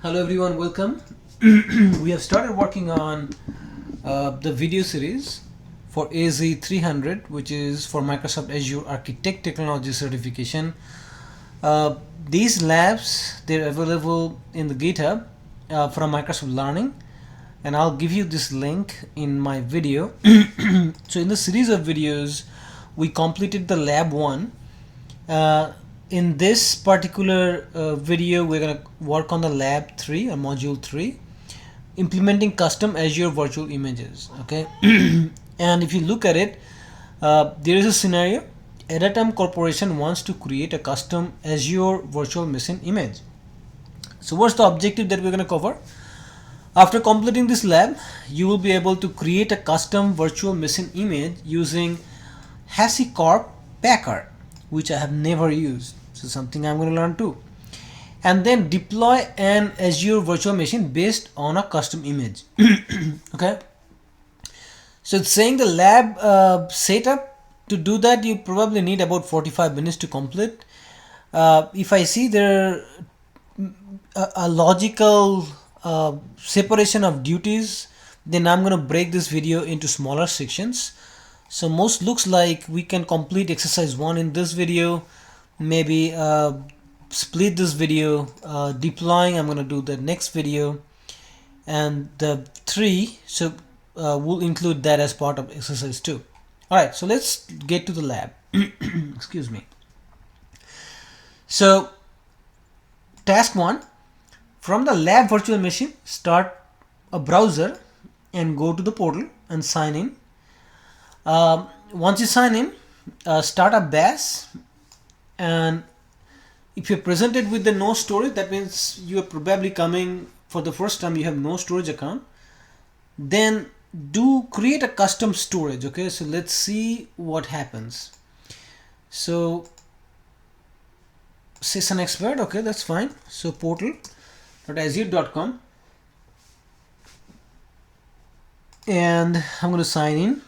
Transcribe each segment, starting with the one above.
Hello everyone, welcome. We have started working on the video series for AZ300, which is for Microsoft Azure Architect Technology certification. These labs, they're available in the GitHub from Microsoft Learning, and I'll give you this link in my video. So in the series of videos, we completed the lab 1. In this particular video, we're going to work on the lab 3 or module 3, implementing custom Azure virtual images. Okay. And if you look at it, there is a scenario. Edatam Corporation wants to create a custom Azure virtual machine image. So what's the objective that we're going to cover? After completing this lab, you will be able to create a custom virtual machine image using HashiCorp Packer, which I have never used. So something I'm going to learn too. And then deploy an Azure virtual machine based on a custom image. Okay. So it's saying the lab setup. To do that, you probably need about 45 minutes to complete. If I see there a logical separation of duties, then I'm going to break this video into smaller sections. So most looks like we can complete exercise 1 in this video, maybe split this video, deploying I'm going to do the next video, and the 3, so we'll include that as part of exercise 2. Alright, so let's get to the lab. Excuse me. So task 1, from the lab virtual machine, start a browser and go to the portal and sign in. Once you sign in, start a bash, and if you're presented with the no storage, that means you are probably coming for the first time, you have no storage account. Then do create a custom storage. Okay, so let's see what happens. So session expert, okay, that's fine. So portal.azure.com, and I'm going to sign in.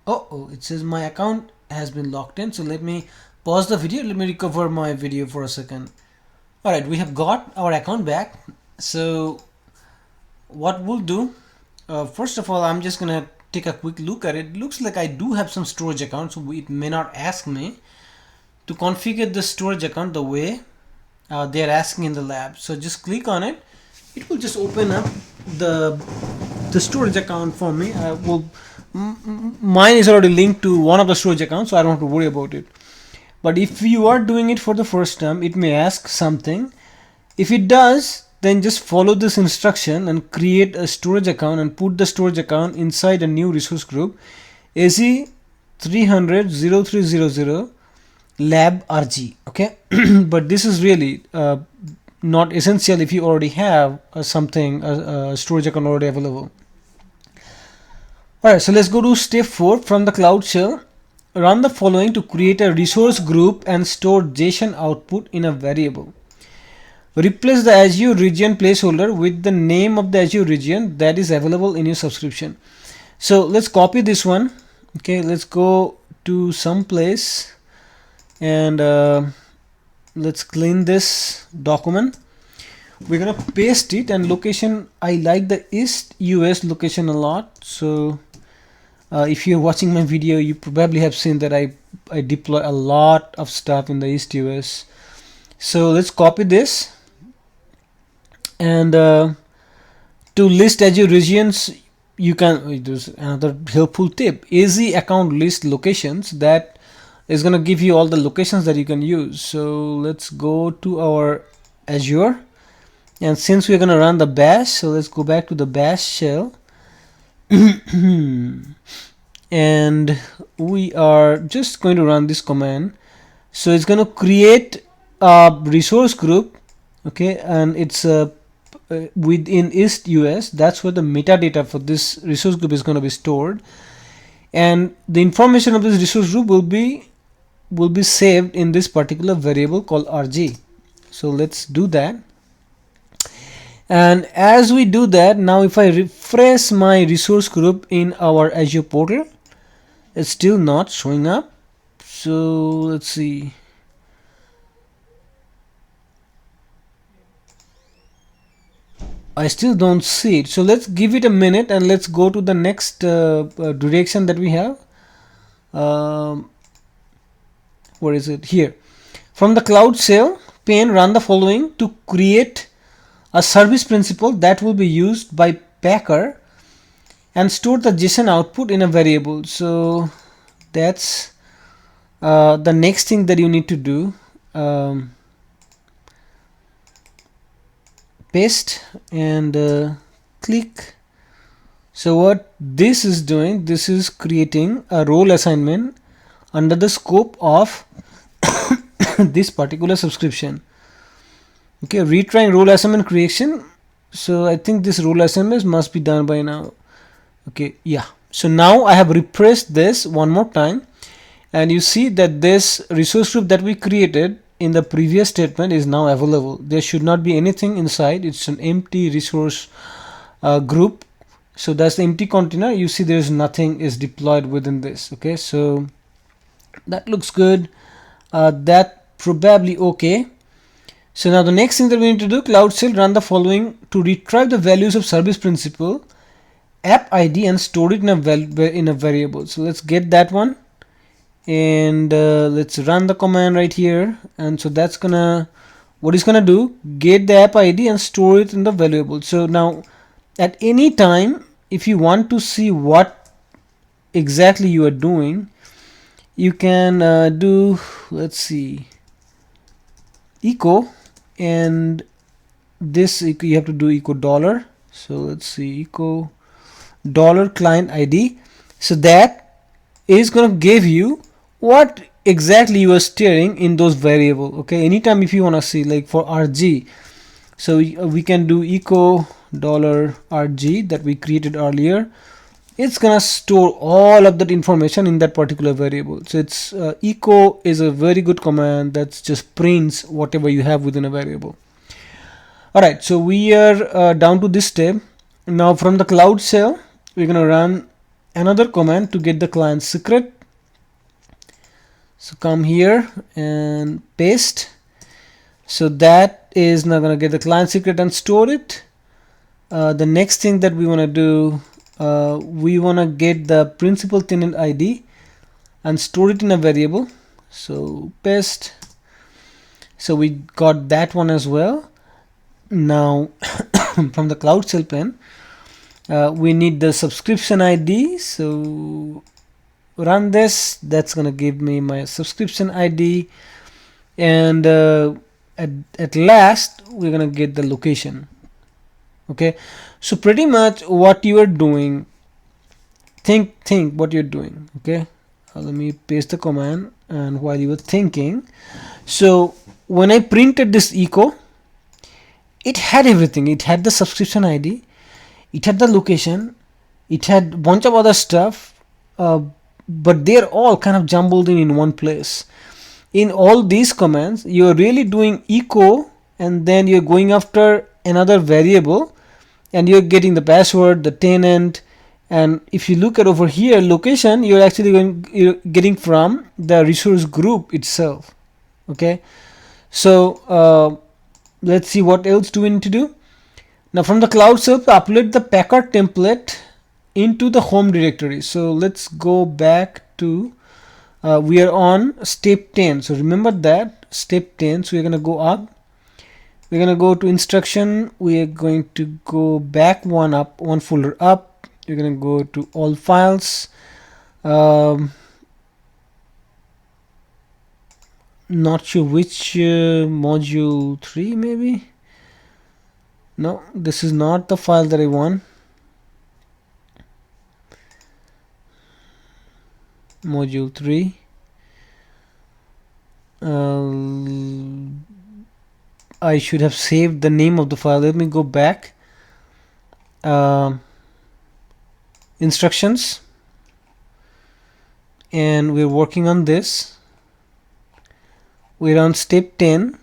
Oh, it says my account has been locked in. So let me pause the video. Let me recover my video for a second. All right, we have got our account back. So what we'll do, first of all, I'm just gonna take a quick look at it. Looks like I do have some storage account, so it may not ask me to configure the storage account the way they're asking in the lab. So just click on it. It will just open up the storage account for me. Mine is already linked to one of the storage accounts, so I don't have to worry about it. But if you are doing it for the first time, it may ask something. If it does, then just follow this instruction and create a storage account and put the storage account inside a new resource group, AZ300-0300 lab RG. Okay. But this is really not essential if you already have a storage account already available. Alright, so let's go to step 4. From the Cloud Shell, run the following to create a resource group and store JSON output in a variable. Replace the Azure region placeholder with the name of the Azure region that is available in your subscription. So let's copy this one. Okay, let's go to some place and let's clean this document. We're gonna paste it, and location, I like the East US location a lot. So if you're watching my video, you probably have seen that I deploy a lot of stuff in the East US. So let's copy this, and to list Azure regions, you can, there's another helpful tip, AZ account list locations. That is going to give you all the locations that you can use. So let's go to our Azure, and since we're going to run the bash, so let's go back to the bash shell. And we are just going to run this command. So it's going to create a resource group, okay, and it's within East US. That's where the metadata for this resource group is going to be stored, and the information of this resource group will be saved in this particular variable called RG. So let's do that. And as we do that, now if I refresh my resource group in our Azure portal, it's still not showing up. So let's see. I still don't see it. So let's give it a minute and let's go to the next direction that we have. Where is it? Here. From the Cloud Shell pane, run the following to create a service principal that will be used by Packer and store the JSON output in a variable. So that's the next thing that you need to do. Paste and click. So what this is doing, this is creating a role assignment under the scope of this particular subscription. Okay, retrying role assignment creation. So I think this role assignment must be done by now. Okay, yeah. So now I have refreshed this one more time, and you see that this resource group that we created in the previous statement is now available. There should not be anything inside. It's an empty resource group. So that's the empty container. You see there's nothing is deployed within this. Okay, so that looks good. That probably okay. So now the next thing that we need to do, Cloud Shell run the following to retrieve the values of service principal, app ID, and store it in a variable. So let's get that one, and let's run the command right here. And so that's gonna, what it's gonna do, get the app ID and store it in the variable. So now at any time, if you want to see what exactly you are doing, you can do, let's see, echo, and this you have to do echo dollar. So let's see, echo dollar client ID. So that is going to give you what exactly you are steering in those variable. Okay, anytime if you want to see, like for RG, so we can do echo dollar RG that we created earlier. It's gonna store all of that information in that particular variable. So it's echo is a very good command that just prints whatever you have within a variable. Alright, so we are down to this step. Now from the Cloud Shell, we're gonna run another command to get the client secret. So come here and paste. So that is now gonna get the client secret and store it. The next thing that we want to do, we want to get the principal tenant ID and store it in a variable. So paste. So we got that one as well. Now from the Cloud Shell pane, we need the subscription ID. So run this. That's gonna give me my subscription ID, and at last we're gonna get the location. Okay, so pretty much what you are doing, think what you're doing. Okay, let me paste the command, and while you were thinking, so when I printed this echo, it had everything. It had the subscription ID, it had the location, it had a bunch of other stuff, but they're all kind of jumbled in one place. In all these commands, you're really doing echo, and then you're going after another variable, and you're getting the password, the tenant, and if you look at over here, location, you're actually getting from the resource group itself. Okay, so let's see what else do we need to do. Now from the Cloud Shell, upload the Packer template into the home directory. So let's go back to we are on step 10. So remember that step 10. So we're going to go up. We're going to go to instruction. We are going to go back one folder up. You're going to go to all files. Not sure which module 3 maybe. No, this is not the file that I want. Module 3. I should have saved the name of the file. Let me go back. Instructions, and we're working on this. We're on step 10.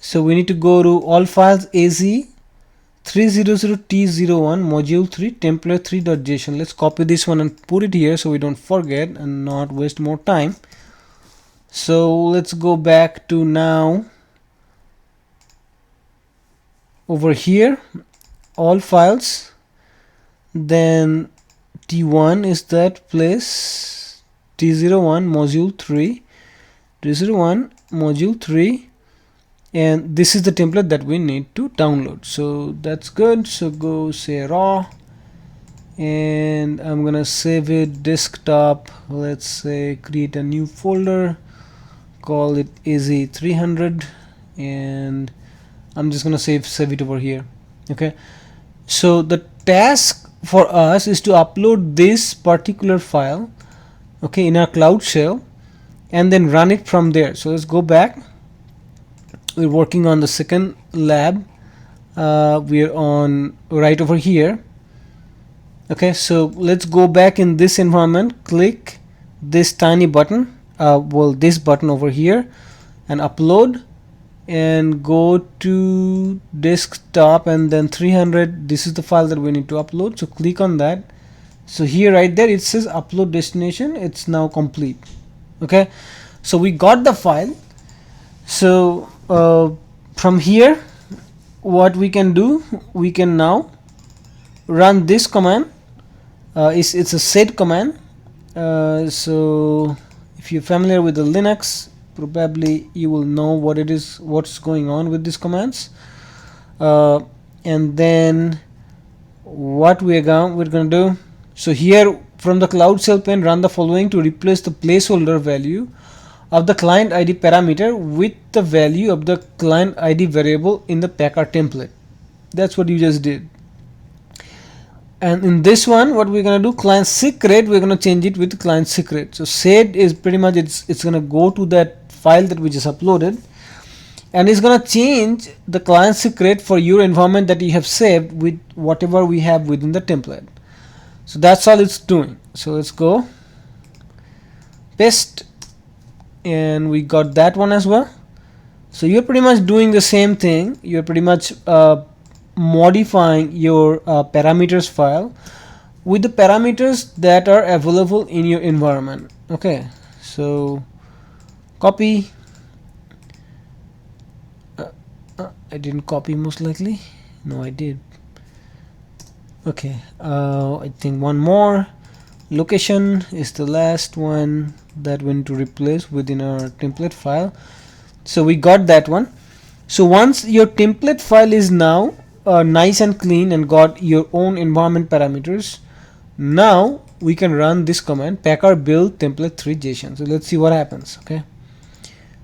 So we need to go to all files, AZ 300T01 module 3 template 3.json. Let's copy this one and put it here so we don't forget and not waste more time. So let's go back to now over here, all files, then T1 is that place, T01 module 3, T01 module 3, and this is the template that we need to download. So that's good. So go say raw, and I'm gonna save it desktop. Let's say create a new folder, call it AZ300, and I'm just gonna save it over here. Okay, so the task for us is to upload this particular file, okay, in our Cloud Shell, and then run it from there. So let's go back. We're working on the second lab. We're on right over here. Okay, so let's go back in this environment, click this tiny button, well, this button over here, and upload, and go to desktop, and then 300, this is the file that we need to upload. So click on that. So here right there it says upload destination, it's now complete. Okay, so we got the file. So from here what we can do, we can now run this command. It's a sed command. So if you're familiar with the Linux, probably you will know what it is, what's going on with these commands. And then what we're going to do, so here from the Cloud Shell pane, run the following to replace the placeholder value of the client ID parameter with the value of the client ID variable in the Packer template. That's what you just did. And in this one, what we're gonna do, client secret, we're gonna change it with client secret. So sed is pretty much it's gonna go to that file that we just uploaded, and it's gonna change the client secret for your environment that you have saved with whatever we have within the template. So that's all it's doing. So let's go paste, and we got that one as well. So you're pretty much doing the same thing. You're pretty much modifying your parameters file with the parameters that are available in your environment. Okay, so copy. I didn't copy, most likely. No, I did. Okay, I think one more. Location is the last one that we need to replace within our template file. So we got that one. So once your template file is now nice and clean and got your own environment parameters, now we can run this command, packer build template 3 JSON. So let's see what happens. Okay,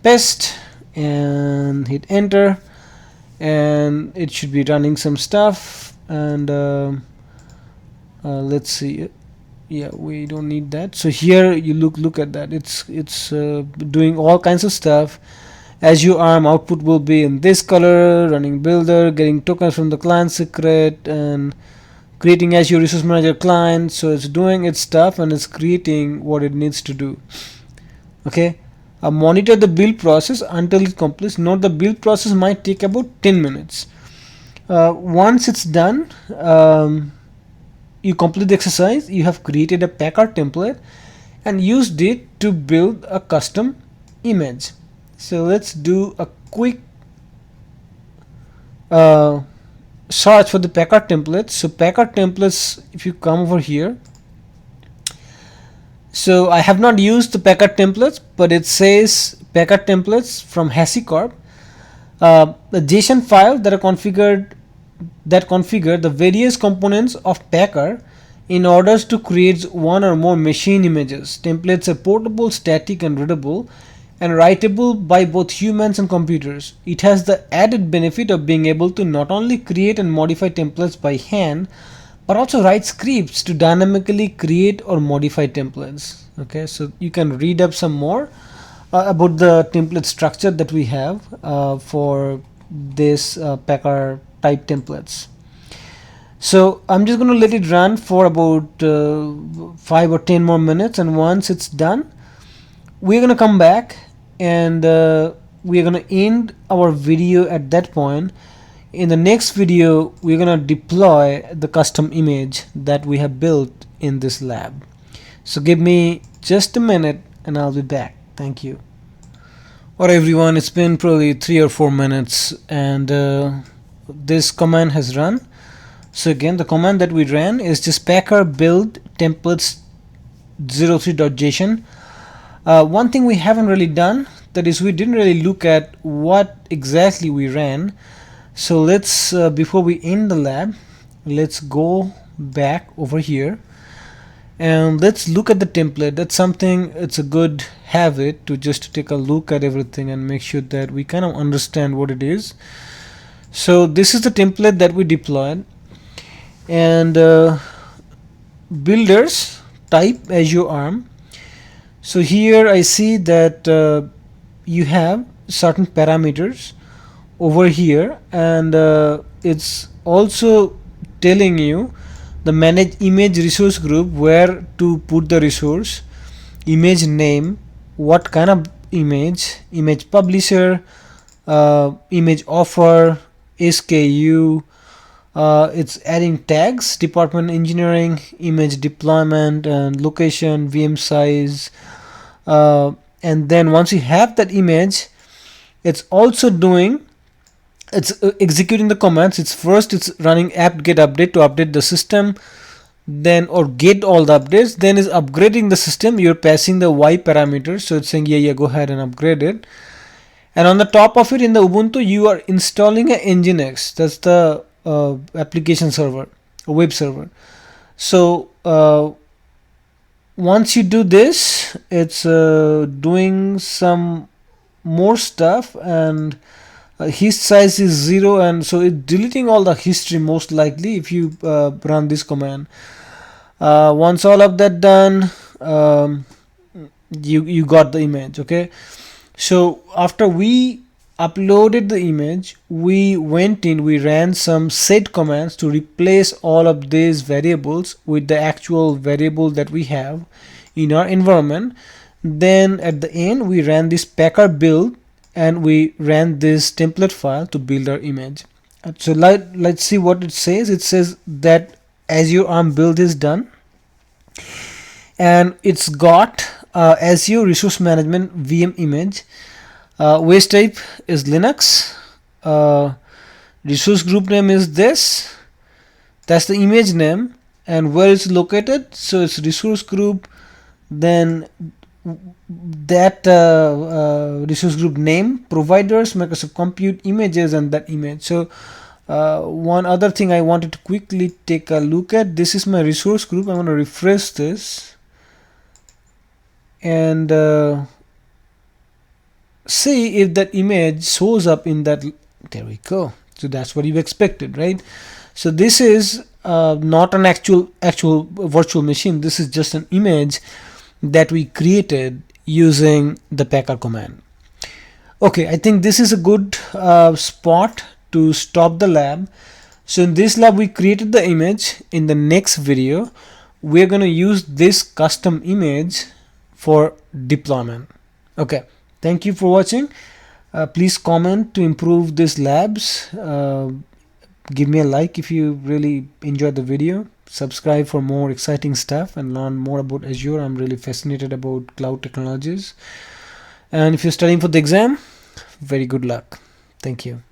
paste and hit enter, and it should be running some stuff. And let's see. Yeah, we don't need that. So here you look at that, it's doing all kinds of stuff. Azure ARM output will be in this color, running builder, getting tokens from the client secret, and creating Azure Resource Manager client. So it's doing its stuff and it's creating what it needs to do. Okay, monitor the build process until it completes. Note the build process might take about 10 minutes. Once it's done, you complete the exercise. You have created a Packer template and used it to build a custom image. So let's do a quick search for the Packer templates. So Packer templates, if you come over here, so I have not used the Packer templates, but it says Packer templates from HashiCorp, the JSON file that are configured, that configure the various components of Packer in order to create one or more machine images. Templates are portable, static, and readable, and writable by both humans and computers. It has the added benefit of being able to not only create and modify templates by hand, but also write scripts to dynamically create or modify templates. Okay, so you can read up some more about the template structure that we have for this Packer type templates. So I'm just going to let it run for about 5 or 10 more minutes, and once it's done, we're going to come back and we're going to end our video at that point. In the next video, we're going to deploy the custom image that we have built in this lab. So give me just a minute and I'll be back. Thank you. Alright everyone, it's been probably 3 or 4 minutes, and this command has run. So again, the command that we ran is just packer build templates 03.json. One thing we haven't really done, that is, we didn't really look at what exactly we ran. So let's before we end the lab, let's go back over here and let's look at the template. That's something, it's a good habit to just take a look at everything and make sure that we kind of understand what it is. So this is the template that we deployed, and builders type Azure ARM. So here I see that you have certain parameters over here, and it's also telling you the manage image resource group, where to put the resource, image name, what kind of image publisher, image offer, SKU. It's adding tags, department engineering, image deployment, and location, VM size. And then once you have that image, it's also doing, it's executing the commands. It's running apt get update to update the system, then, or get all the updates, then is upgrading the system. You're passing the Y parameters, so it's saying yeah, go ahead and upgrade it. And on the top of it, in the Ubuntu, you are installing a Nginx. That's the application server, a web server. So once you do this, it's doing some more stuff, and his size is 0, and so it's deleting all the history most likely if you run this command. Once all of that done, you got the image. Okay, so after we uploaded the image, we went in, we ran some set commands to replace all of these variables with the actual variable that we have in our environment. Then at the end, we ran this packer build, and we ran this template file to build our image. So let's see what it says. It says that Azure ARM build is done, and it's got Azure Resource Management VM image. Waste type is Linux. Resource group name is this. That's the image name, and where it's located. So it's resource group, then that resource group name, providers, Microsoft Compute, images, and that image. So one other thing I wanted to quickly take a look at, this is my resource group. I'm going to refresh this and see if that image shows up in that. There we go. So that's what you expected, right? So this is not an actual virtual machine. This is just an image that we created using the packer command. Okay, I think this is a good spot to stop the lab. So in this lab, we created the image. In the next video, we're going to use this custom image for deployment. Okay, thank you for watching. Please comment to improve these labs. Give me a like if you really enjoyed the video. Subscribe for more exciting stuff and learn more about Azure. I'm really fascinated about cloud technologies. And if you're studying for the exam, very good luck. Thank you.